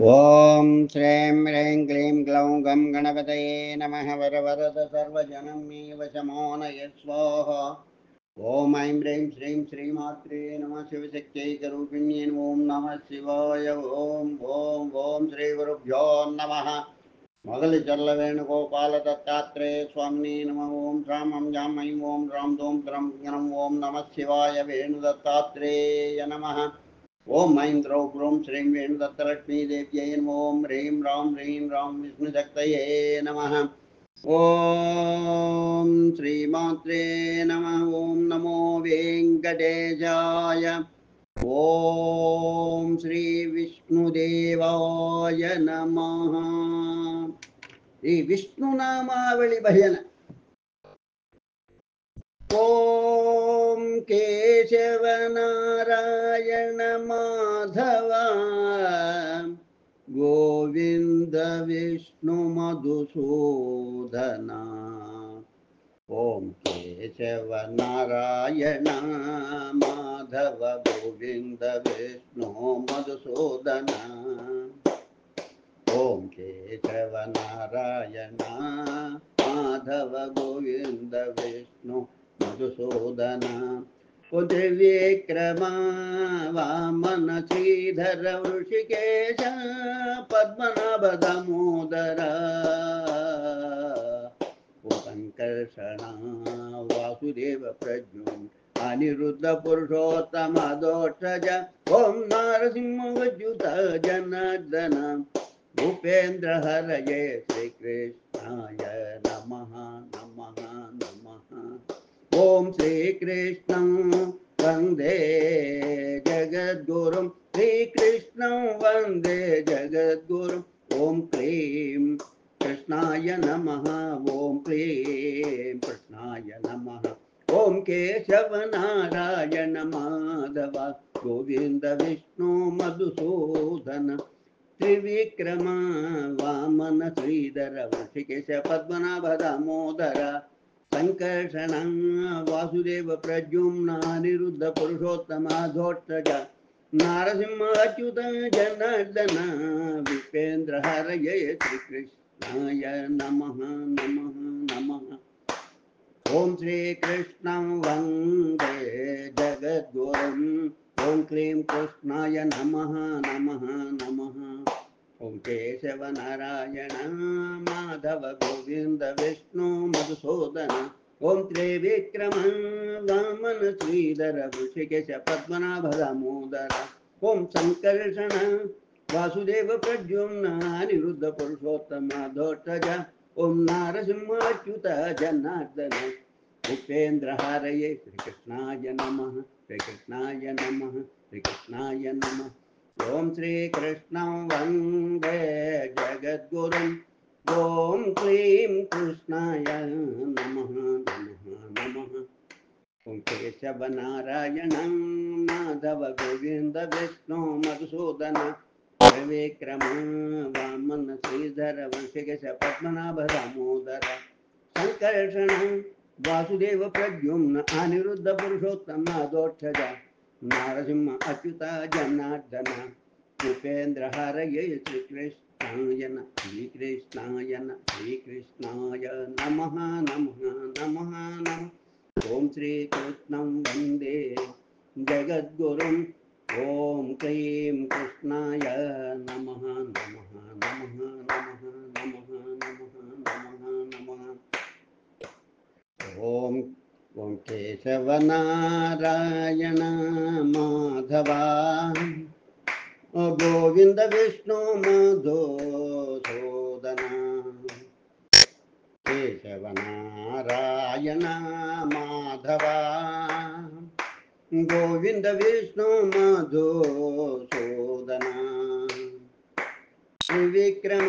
ఓం శ్రీం హ్రీం క్లీం గ్లౌం గం గణపతయే నమః వరవరద సర్వజనం మే వశమోనయ స్వాహా. ఓం ఐం హ్రీం శ్రీం శ్రీమాత్రే నమః శివశక్త్యైకరూపిణ్యే ఓం నమః శివాయ. ఓం ఓం ఓం శ్రీ గురుభ్యో నమః. మొదలు చర్ల వేణుగోపాల దత్తాత్రేయ స్వామిని నమ. ఓం రామం జాం ఐం ఓం రాం దోం గ్రం గణం ఓం నమః శివాయ వేణు దత్తాత్రేయ నమః. ఓం ఐం ద్రౌ గ్రౌం శ్రీం వేణుదత్తలక్ష్మీ దేవ్యై నమః. ఓం హ్రీం రాం హ్రీం రాం విష్ణుశక్తయే నమః. ఓం శ్రీమాత్రే నమః. ఓం నమో వెంకటేశాయ. ఓం శ్రీ విష్ణుదేవాయ నమః. ఈ విష్ణునామావళి భజన. ఓం కేశవ నారాయణ మాధవ గోవింద విష్ణు మధుసూదన. ఓం కేశవ నారాయణ మాధవ గోవింద విష్ణు మధుసూదన. ఓం కేశవ నారాయణ మాధవ గోవింద విష్ణు మధుసూదన. త్రివిక్రమ వామన శ్రీధర వృషికేశ పద్మనాభ దామోదర. సంకర్షణ వాసుదేవ ప్రజ్ఞం అనిరుద్ధ పురుషోత్తమ దోషజ. ఓం నారసింహవచ్యుత జనార్దన భూపేంద్ర హరయే శ్రీకృష్ణాయ నమః నమః నమః. ఓం శ్రీకృష్ణం వందే జగద్గురుం శ్రీకృష్ణం వందే జగద్గురుం. ఓం క్లీం కృష్ణాయ నమః. ఓం క్లీం కృష్ణాయ నమః. ఓం కేశవ నారాయణ మాధవ గోవింద విష్ణు మధుసూదన. త్రివిక్రమ వామన శ్రీధర వృషికేశ పద్మనాభ దామోదర. సంకర్షణ వాసుదేవ ప్రద్యుమ్న అనిరుద్ధ పురుషోత్తమ ధోక్షజ. నారసింహ అచ్యుత జనార్దన విపేంద్ర హరయే శ్రీకృష్ణాయ నమః నమః నమః. ఓం శ్రీకృష్ణం వందే జగద్గురుం. ఓం క్లీం కృష్ణాయ నమః నమః నమః. ఓం కేశవ నారాయణ మాధవ గోవింద విష్ణు మధుసూదన. ఓం త్రివిక్రమ వామన శ్రీధర వృషికేశ పద్మనాభ దామోదర. ఓం సంకర్షణ వాసుదేవ ప్రద్యుమ్న అనిరుద్ధ పురుషోత్తమ ధోక్షజ. ఓం నారసింహ అచ్యుత జనార్దన ఉపేంద్ర హరయే శ్రీకృష్ణాయ నమః శ్రీకృష్ణాయ నమః శ్రీకృష్ణాయ నమః. ఓం శ్రీకృష్ణం వందే జగద్గురుం. ఓం క్లీం కృష్ణాయ నమః నమః నమః. ఓం కేశవ నారాయణ మాధవ గోవింద విష్ణు మధుసూదన. త్రివిక్రమ వామన శ్రీధర వృషికేశ పద్మనాభ దామోదర. సంకర్షణ వాసుదేవ ప్రద్యుమ్న అనిరుద్ధ పురుషోత్తమ దోక్షజ. నారసింహ అచ్యుత జనార్దన ఉపేంద్ర హరయే శ్రీకృష్ణాయ శ్రీకృష్ణాయ శ్రీకృష్ణాయ నమః నమః నమః నమః. ఓం శ్రీకృష్ణం వందే జగద్గురుం. ఓం క్లీం కృష్ణాయ నమః నమః నమః నమః నమః నమః నమః నమః. ఓం ఓం కేశవ నారాయణ మాధవ గోవింద విష్ణు మధుసూదన. కేశవ నారాయణ మాధవ గోవింద విష్ణు మధుసూదన. త్రివిక్రమ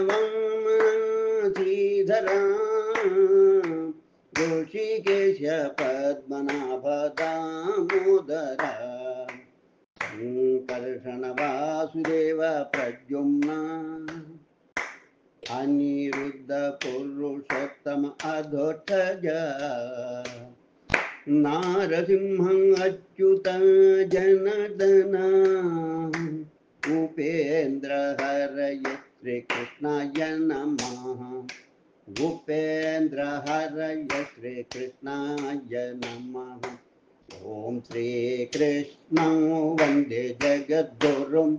వామన శ్రీధర ఋషికేశ పద్మనాభ దామోదర. సంకర్షణ వాసుదేవ ప్రద్యుమ్న అనిరుద్ధ పురుషోత్తమ అధోక్షజ. నారసింహం అచ్యుత జనార్దన उपेन्द्र हरये श्रीकृष्णाय नमः। उपेन्द्र हरये श्रीकृष्णाय नमः। ॐ श्रीकृष्णं वन्दे जगद्गुरुम्।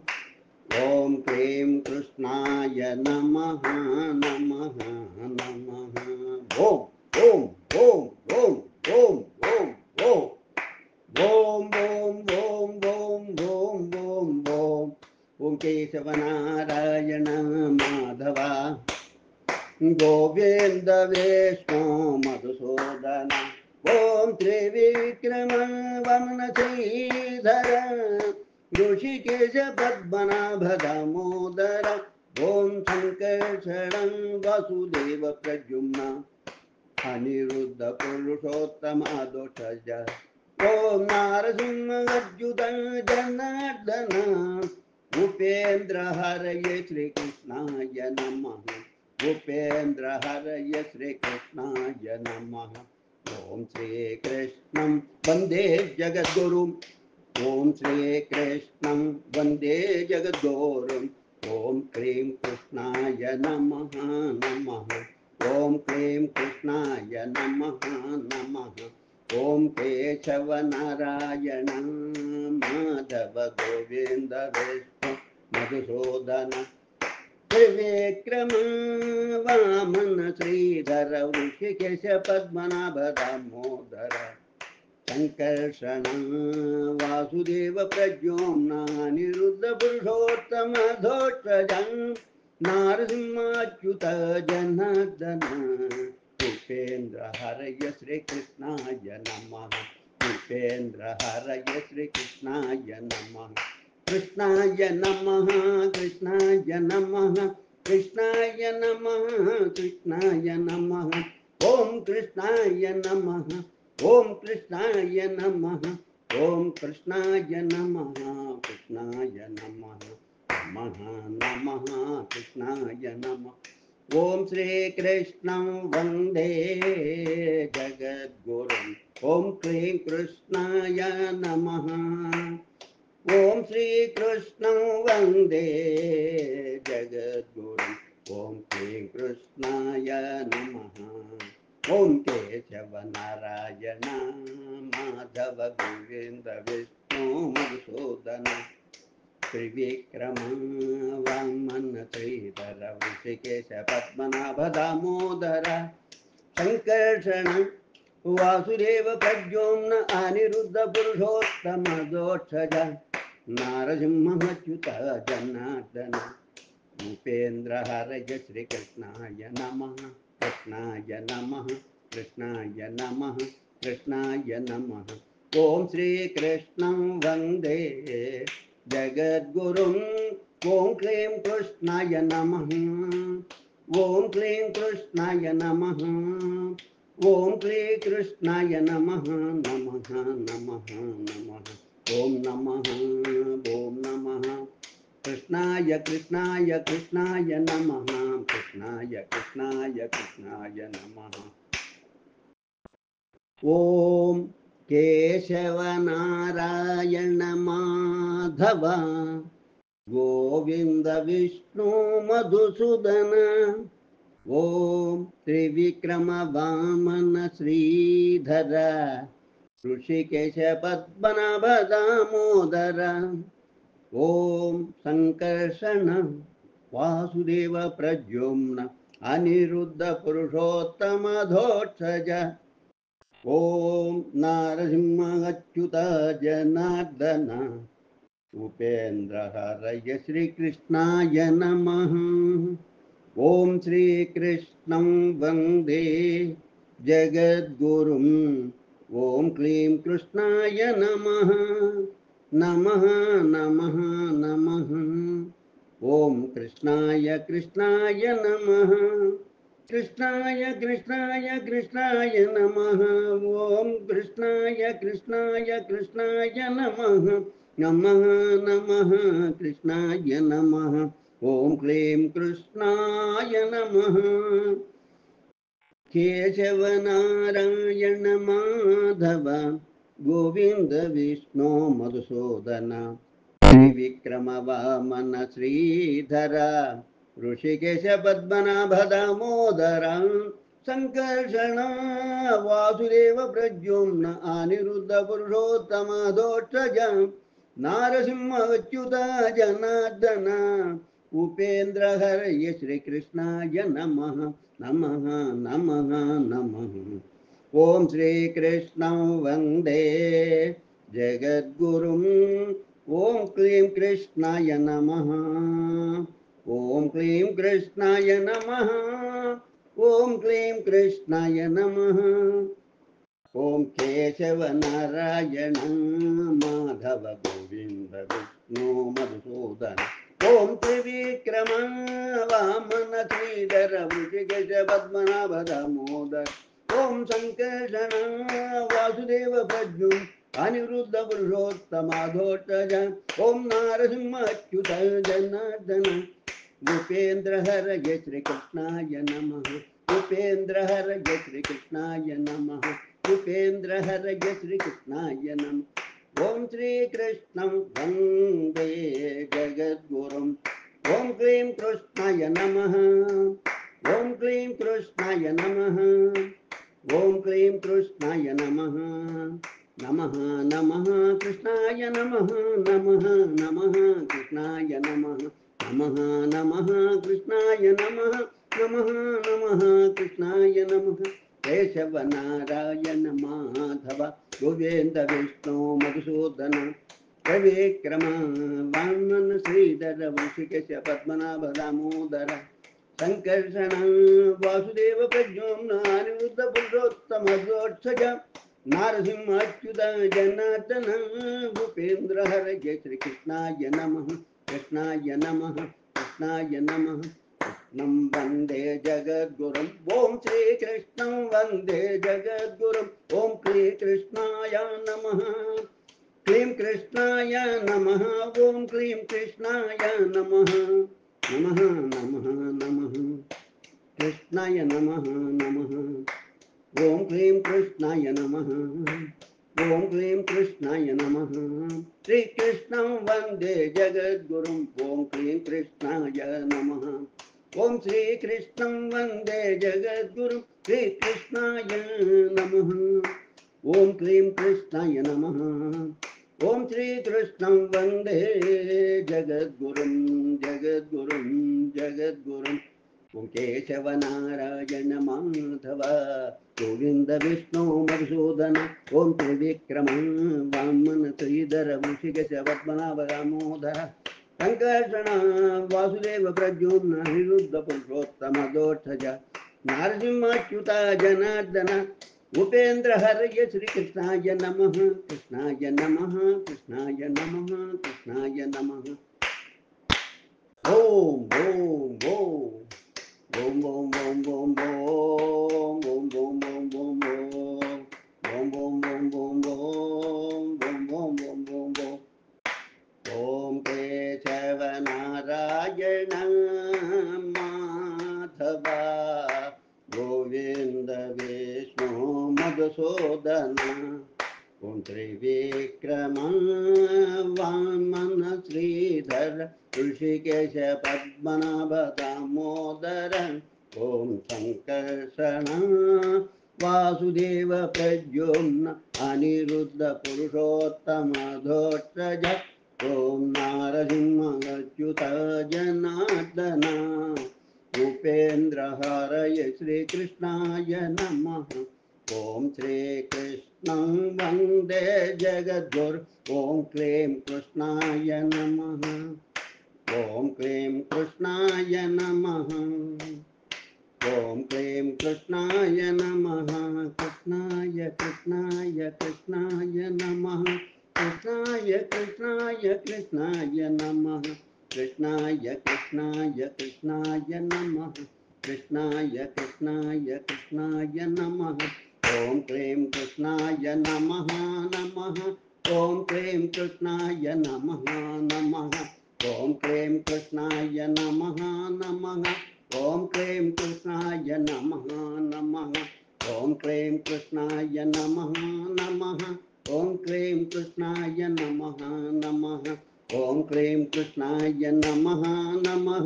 ॐ क्लीं कृष्णाय नमः नमः नमः। ॐ ॐ ॐ ॐ ॐ ॐ ॐ ॐ ॐ ॐ ॐ केशवनारायण माधव गोविन्द विष्णु मधुसूदन। ॐ त्रिविक्रम वमन श्रीधर ऋषिकेश पद्मनाभ दामोदर। ॐ संकर्षणं वासुदेव प्रद्युम्न अनिरुद्ध पुरुषोत्तम दोषज। ॐ नारसिंह अच्युत जनार्दन। उपेन्द्र हरये श्रीकृष्णाय नमः। उपेन्द्र हरये श्रीकृष्णाय नमः। ॐ श्रीकृष्णं वन्दे जगद्गुरुम्। ॐ श्रीकृष्णं वन्दे जगद्गुरुम्। ॐ क्लीं कृष्णाय नमः नमः। ॐ क्लीं कृष्णाय नमः नमः। ॐ केशव नारायण माधव गोविन्द विष्णु मधुसूदन। त्रिविक्रम वामन श्रीधर ऋषिकेश पद्मनाभ दामोदर। संकर्षण वासुदेव प्रद्युम्न अनिरुद्ध पुरुषोत्तम धोषज। नारसिंहाच्युत जनार्दन। उपेन्द्र हरये श्रीकृष्णाय नमः। उपेन्द्र हरये श्रीकृष्णाय नमः। कृष्णाय नमः कृष्णाय नमः कृष्णाय नमः कृष्णाय नमः। ॐ कृष्णाय नमः ॐ कृष्णाय नमः। ॐ कृष्णाय नमः कृष्णाय नमः नमः नमः कृष्णाय नमः। ॐ श्रीकृष्णं वन्दे जगद्गुरुम्। ॐ क्लीं कृष्णाय नमः। ॐ श्रीकृष्णं वन्दे जगद्गुरुम्। ॐ क्लीं कृष्णाय नमः। ॐ केशव नारायण माधव गोविन्द विष्णु मधुसूदन। त्रिविक्रम वामन श्रीधर ऋषिकेश पद्मनाभ दामोदर। संकर्षण वासुदेव प्रद्युम्न अनिरुद्ध पुरुषोत्तम दोषज। नारसिंहाच्युत जनार्दन। उपेन्द्र हरये श्रीकृष्णाय नमः। कृष्णाय नमः कृष्णाय नमः कृष्णाय नमः। ॐ श्रीकृष्णं वन्दे जगद्गुरुम्। ॐ क्लीं कृष्णाय नमः। ॐ क्लीं कृष्णाय नमः। ॐ क्लीं कृष्णाय नमः नमः नमः नमः। ॐ नमः ॐ नमः कृष्णाय कृष्णाय कृष्णाय नमः। कृष्णाय कृष्णाय कृष्णाय नमः। ॐ केशव नारायण माधव गोविन्द विष्णु मधुसूदन। ॐ त्रिविक्रम वामन श्रीधर ऋषिकेश पद्मनाभ दामोदर। ॐ संकर्षण वासुदेव प्रद्युम्न अनिरुद्ध पुरुषोत्तम धोषज। ॐ नारसिंह अच्युत जनार्दन। उपेन्द्र हरये श्रीकृष्णाय नमः। ॐ श्रीकृष्णं वन्दे जगद्गुरुम्। ॐ क्लीं कृष्णाय नमः नमः नमः नमः। ॐ कृष्णाय कृष्णाय नमः। कृष्णाय कृष्णाय कृष्णाय नमः। ॐ कृष्णाय कृष्णाय कृष्णाय नमः नमः नमः कृष्णाय नमः। ॐ क्लीं कृष्णाय नमः। केशव नारायण माधव गोविन्द विष्णु मधुसूदन। त्रिविक्रम वामन श्रीधर ऋषिकेश पद्मनाभ दामोदर संकर्षण वासुदेव प्रद्युम्न अनिरुद्ध पुरुषोत्तम दोक्षज नारसिंह अच्युत जनार्दन उपेन्द्र हरये श्री कृष्णाय नमः नमः नमः नमः। ओम श्री कृष्ण वंदे जगद्गुरुम्। ओम क्लीं कृष्णाय नमः। ओम क्लीं कृष्णाय नमः। ओम क्लीं कृष्णाय नमः। ओम केशव नारायण माधव गोविंद विष्णु मधुसूदन ओम त्रिविक्रम वामन श्रीधर वृषिकेश पद्मनाभ दामोदर ओम संकर्षण वासुदेव प्रद्युम्न अनिरुद्ध पुरुषोत्तमाधोक्षज ओम नारसिंह अच्युत जनार्दन भूपेन्द्र हरये श्री कृष्णाय नमः। भूपेन्द्र हरये श्री कृष्णाय नमः। भूपेन्द्र हरये श्री कृष्णाय नमः। ओम श्री कृष्णं वंदे जगद्गुरुम्। ओम क्लीं कृष्णाय नमः। ओम क्लीं कृष्णाय नमः। ओम क्लीं कृष्णाय नमः। नमः नमः कृष्णाय नमः। नमः नमः कृष्णाय नमः। नमः नमः कृष्णाय नमः। नमः नमः कृष्णाय नमः। केशव नारायण माधव गोविंद विष्णु मधुसूदन त्रिविक्रम वामन श्रीधर वृषिकेश पद्मनाभ दामोदर संकर्षण वासुदेव प्रद्युम्न अनिरुद्ध पुरुषोत्तम दोक्षज नारसिंह अच्युत जनार्दन भूपेन्द्र हरये श्री कृष्णाय नमः। कृष्णाय नमः। कृष्णाय नमः। कृष्णं वन्दे जगद्गुरुम्। ओम श्री कृष्णं वन्दे जगद्गुरुम्। ओम श्री कृष्णाय नमः। क्लीं कृष्णाय नमः। ओम क्लीं कृष्णाय नमः। नमः नमः नमः कृष्णाय नमः नमः। ओम क्लीं कृष्णाय नमः। ओम क्लीं कृष्णाय नमः। श्री कृष्णं वन्दे जगद्गुरुम्। ओम क्लीं कृष्णाय नमः। ओम श्री कृष्णं वन्दे जगद्गुरुम्। श्री कृष्णाय नमः। ओम क्लीं कृष्णाय नमः। ओम श्री कृष्णं वन्दे जगद्गुरुम् जगद्गुरुम् जगद्गुरुम्। ओम केशव नारायण माधव गोविंद विष्णु मधुसूदन ओम त्रिविक्रम वामन श्रीधर वृषिकेश पद्मनाभ दामोदर संकर्षण वासुदेव प्रद्युम्न अनिरुद्ध पुरुषोत्तम दोक्षज नारसिंहाच्युत जनार्दन उपेन्द्र हरये श्री कृष्णाय नमः। कृष्णाय नमः। कृष्णाय नमः। कृष्णाय नमः। Om Om Om Boom boom boom boom boom boom boom boom boom boom boom boom boom boom boom boom boom boom boom Om Keshava Narayana Madhava Govinda Vishnu Madhusudana Om Trivikrama Vamana Sridhar Rishikesh Padmanabha Damodar ओम संकर्षण वासुदेव प्रद्युम्न अनिरुद्ध पुरुषोत्तम दोक्षज ओम नारसिंह अच्युत जनार्दन उपेन्द्र हरये श्री कृष्णाय नमः। ओम श्री कृष्णं वन्दे जगद्गुरु ओम क्लीं कृष्णाय नमः। ओम क्लीं कृष्णाय नमः। ओम क्लीं कृष्णाय नमः। कृष्णाय कृष्णाय कृष्णाय नमः। कृष्णाय कृष्णाय कृष्णाय नमः। कृष्णाय कृष्णाय कृष्णाय नमः। कृष्णाय कृष्णाय कृष्णाय नमः। ओम क्लीं कृष्णाय नमः नमः। ओम क्लीं कृष्णाय नमः नमः। ओम क्लीं कृष्णाय नमः नमः। ओम क्लीं कृष्णाय नमः नमः। ओम क्लीं कृष्णाय नमः नमः। ओम क्लीं कृष्णाय नमः नमः। ओम क्लीं कृष्णाय नमः नमः।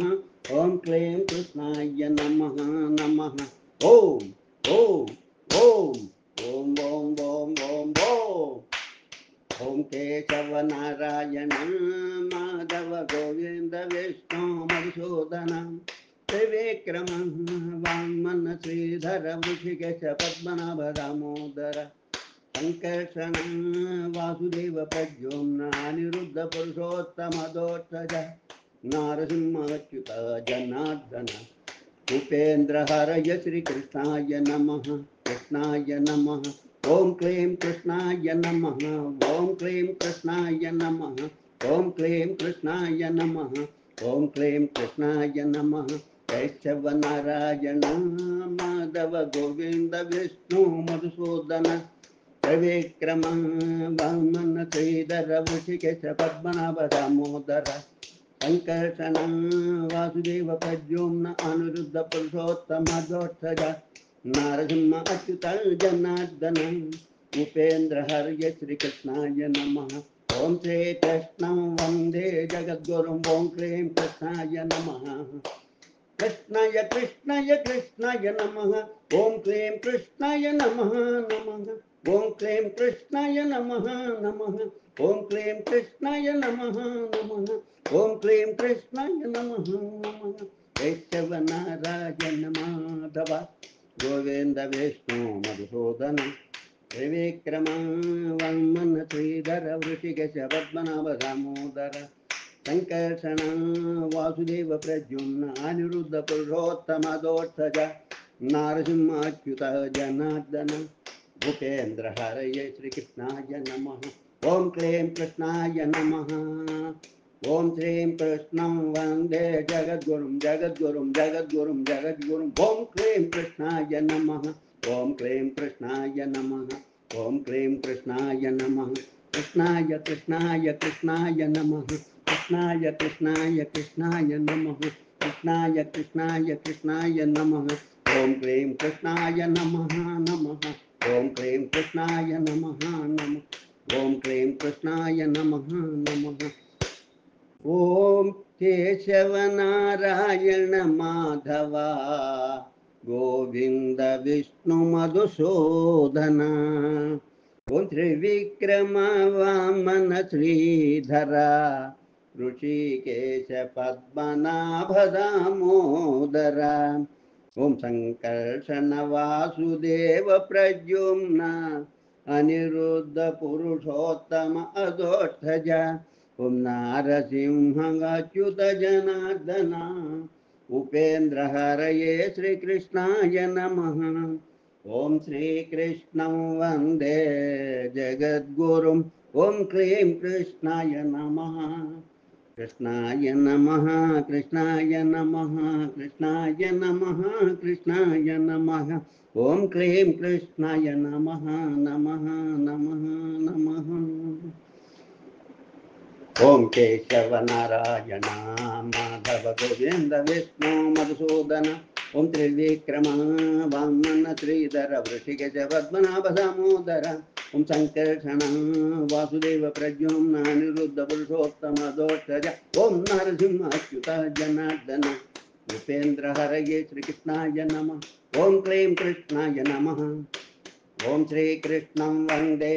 ओम क्लीं कृष्णाय नमः नमः। ओम ओम ओम ओम ओम ओम ओम ओम। ओम केशव नारायण माधव गोविंद विष्णु मधुसूदन त्रिविक्रम वामन श्रीधर वृषिकेश पद्मनाभ दामोदर संकर्षण वासुदेव प्रद्युम्न अनिरुद्ध पुरुषोत्तम दोषज नारसिंहाच्युत जनार्दन भूपेन्द्र हरय श्री कृष्णाय नमः कृष्णाय नमः। ओम क्लीं कृष्णाय नमः। ओम क्लीं कृष्णाय नमः। ओम क्लीं कृष्णाय नमः। ओम क्लीं कृष्णाय नमः। केशव नारायण माधव गोविंद विष्णु मधुसूदन त्रिविक्रम वामन श्रीधर वृषिकेश पद्मनाभ दामोदर संकर्षण वासुदेव प्रद्युम्न अनिरुद्ध पुरुषोत्तम दोषज नारसिंह अच्युत जनार्दन भूपेन्द्र हरय श्री कृष्णाय नमः। ओम श्री कृष्ण वंदे जगद्गुरुं। ओम क्लीं कृष्णाय नमः। कृष्णाय कृष्णाय कृष्णाय नमः। ओम क्लीं कृष्णाय नमः नमः। ओम क्लीं कृष्णाय नमः नमः। ओम क्लीं कृष्णाय नमः नमः। ओम क्लीं कृष्णाय नमः नमः। केशव नारायण माधव गोविंद विष्णु मधुसूदन त्रिविक्रम वामन श्रीधर वृषिकेश पद्मनाभ दामोदर संकर्षण वासुदेव प्रद्युम्न अनिरुद्ध पुरुषोत्तम दोषज नारसिंह अच्युत जनार्दन भूपेन्द्र हरये श्री कृष्णाय नमः। ओम क्लीं कृष्णाय नमः। ओम श्रीं कृष्णं वंदे जगद्गुरुं जगद्गुरुं जगद्गुरुं जगद्गुरुं। ओम क्लीं कृष्णाय नमः। ओम क्लीं कृष्णाय नमः। ओम क्लीं कृष्णाय नमः। कृष्णाय कृष्णाय कृष्णाय नमः। कृष्णाय कृष्णाय कृष्णाय नमः। कृष्णाय कृष्णाय कृष्णाय नमः। ओम क्लीं कृष्णाय नमः नमः। ओम क्लीं कृष्णाय नमः नमः। ओम क्लीं कृष्णाय नमः नमः। ओम केशव नारायण माधव गोविंद विष्णु मधुसूदन ओम त्रिविक्रम वामन श्रीधर ऋषिकेश पद्मनाभ दामोदर ओम संकर्षण वासुदेव प्रद्युम्न अनिरुद्ध पुरुषोत्तम अधोक्षज ओम नारसिंहाच्युत जनार्दन उपेन्द्र हरये श्री कृष्णाय नमः। ओम श्री कृष्णं वंदे जगद्गुरुं। ओम क्लीं कृष्णाय नमः। कृष्णाय नमः कृष्णाय नमः कृष्णाय नमः कृष्णाय नमः। ओम क्लीं कृष्णाय नमः नमः नमः नमः। ओम केशव नारायण माधव गोविंद विष्णु मधुसूदन ओम त्रिविक्रम वामन श्रीधर वृषिकेश पद्मनाभ दामोदर ओम संकर्षण वासुदेव प्रद्युम्न अनिरुद्ध पुरुषोत्तम दोषज ओम नरसिंह अच्युत जनार्दन भूपेन्द्र हरये श्री कृष्णाय नमः। ओम क्लीं कृष्णाय नमः। ओम श्री कृष्णं वंदे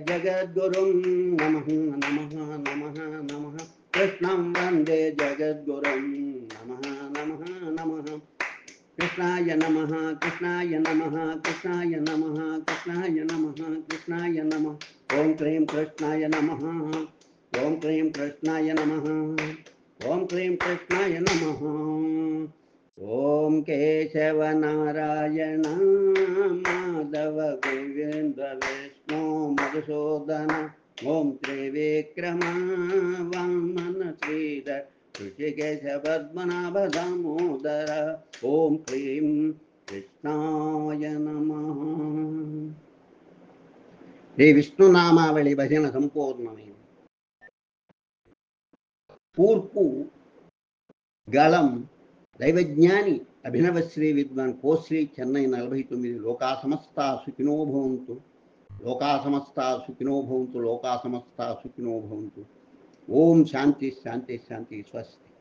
जगद्गुरुं नमः नमः नमः नमः। कृष्णं वंदे जगद्गुरुं नमः नमः नमः। कृष्णाय नमः कृष्णाय नमः कृष्णाय नमः कृष्णाय नमः कृष्णाय नमः। ओम क्लीं कृष्णाय नमः। ओम क्लीं कृष्णाय नमः। ओम क्लीं कृष्णाय नमः। ओम केशव नारायण माधव गोविंद विष्णु मधुसूदन ओम त्रिविक्रम वामन श्रीधर ऋषिकेश पद्मनाभ दामोदर ओम क्लीं कृष्णाय नमः। శ్రీ విష్ణునామావళి భజన సంపూర్ణమైంది. కూర్పు గళం దైవజ్ఞాని అభినవశ్రీ విద్వాన్ కోశ్రీ చెన్నై 49 లోకా సమస్త సుఖినో భవంతు లోకా సమస్త సుఖినో భవంతు లోకా సమస్త సుఖినో భవంతు. ఓం శాంతి శాంతి శాంతి స్వస్తి.